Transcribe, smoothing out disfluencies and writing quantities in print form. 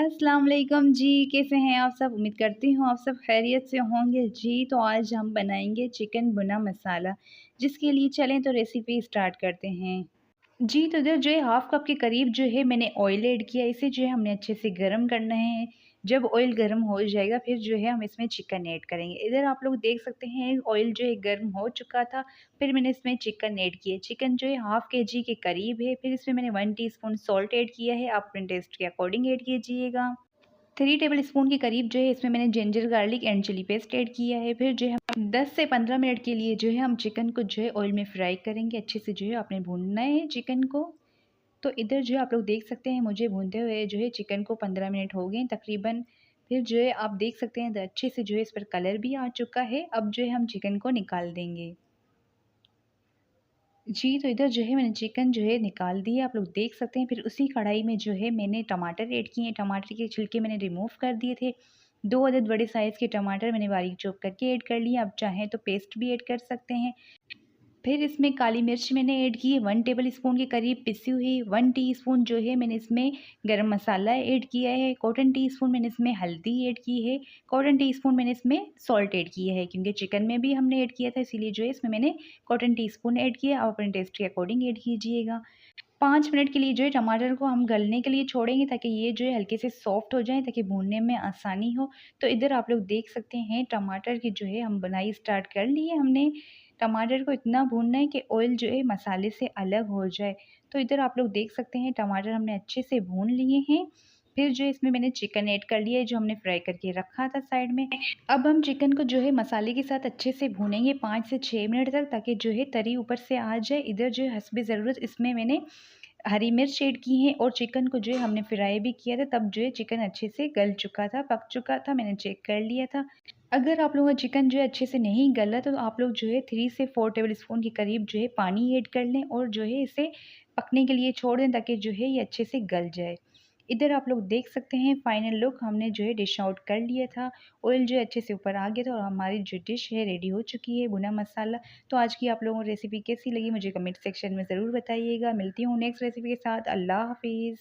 अस्सलाम वालेकुम जी, कैसे हैं आप सब? उम्मीद करती हूँ आप सब खैरियत से होंगे जी। तो आज हम बनाएँगे चिकन भुना मसाला, जिसके लिए चलें तो रेसिपी स्टार्ट करते हैं। जी, तो इधर जो है हाफ़ कप के करीब जो है मैंने ऑयल ऐड किया, इसे जो है हमने अच्छे से गरम करना है। जब ऑयल गरम हो जाएगा फिर जो है हम इसमें चिकन ऐड करेंगे। इधर आप लोग देख सकते हैं ऑयल जो है गरम हो चुका था, फिर मैंने इसमें चिकन ऐड किया। चिकन जो है हाफ़ केजी के करीब है, फिर इसमें मैंने 1 टीस्पून सॉल्ट ऐड किया है, आप अपने टेस्ट के अकॉर्डिंग ऐड कीजिएगा। 3 टेबलस्पून के करीब जो है इसमें मैंने ginger garlic and chilli paste add किया है। फिर जो है हम 10 से 15 मिनट के लिए जो है हम चिकन को जो है ऑयल में फ्राई करेंगे। अच्छे से जो है आपने भूनना है चिकन को। तो इधर जो है आप लोग देख सकते हैं मुझे भूनते हुए जो है चिकन को 15 मिनट हो गए तकरीबन। फिर जो है आप देख सकते हैं अच्छे से जो है इस पर कलर भी आ चुका है। अब जो है हम चिकन को निकाल देंगे। जी, तो इधर जो है मैंने चिकन जो है निकाल दिया, आप लोग देख सकते हैं। फिर उसी कढ़ाई में जो है मैंने टमाटर ऐड किए हैं, टमाटर के छिलके मैंने रिमूव कर दिए थे। 2 अदद बड़े साइज़ के टमाटर मैंने बारीक चॉप करके ऐड कर लिए, आप चाहें तो पेस्ट भी ऐड कर सकते हैं। फिर इसमें काली मिर्च मैंने ऐड की है 1 टेबलस्पून के करीब पिसी हुई, 1 टीस्पून जो है मैंने इसमें गरम मसाला ऐड किया है, क्वार्टर टीस्पून मैंने इसमें हल्दी ऐड की है, क्वार्टर टीस्पून मैंने इसमें सॉल्ट ऐड किया है क्योंकि चिकन में भी हमने ऐड किया था, इसीलिए जो है इसमें मैंने क्वार्टर टीस्पून ऐड किया। आप अपने टेस्ट के अकॉर्डिंग ऐड कीजिएगा। 5 मिनट के लिए जो है टमाटर को हम गलने के लिए छोड़ेंगे ताकि ये जो है हल्के से सॉफ्ट हो जाएँ ताकि भूनने में आसानी हो। तो इधर आप लोग देख सकते हैं टमाटर की जो है हम बनाई स्टार्ट कर ली है हमने। टमाटर को इतना भूनना है कि ऑयल जो है मसाले से अलग हो जाए। तो इधर आप लोग देख सकते हैं टमाटर हमने अच्छे से भून लिए हैं। फिर जो है इसमें मैंने चिकन ऐड कर लिया है जो हमने फ्राई करके रखा था साइड में। अब हम चिकन को जो है मसाले के साथ अच्छे से भूनेंगे 5 से 6 मिनट तक ताकि जो है तरी ऊपर से आ जाए। इधर जो है हस्बे ज़रूरत इसमें मैंने हरी मिर्च ऐड की है और चिकन को जो है हमने फ्राई भी किया था, तब जो है चिकन अच्छे से गल चुका था, पक चुका था, मैंने चेक कर लिया था। अगर आप लोगों का चिकन जो है अच्छे से नहीं गला तो आप लोग जो है 3 से 4 टेबलस्पून के करीब जो है पानी ऐड कर लें और जो है इसे पकने के लिए छोड़ दें ताकि जो है ये अच्छे से गल जाए। इधर आप लोग देख सकते हैं फाइनल लुक हमने जो है डिश आउट कर लिया था। ऑयल जो है अच्छे से ऊपर आ गया था और हमारी जो डिश है रेडी हो चुकी है भुना मसाला। तो आज की आप लोगों को रेसिपी कैसी लगी मुझे कमेंट सेक्शन में ज़रूर बताइएगा। मिलती हूँ नेक्स्ट रेसिपी के साथ। अल्लाह हाफ़िज़।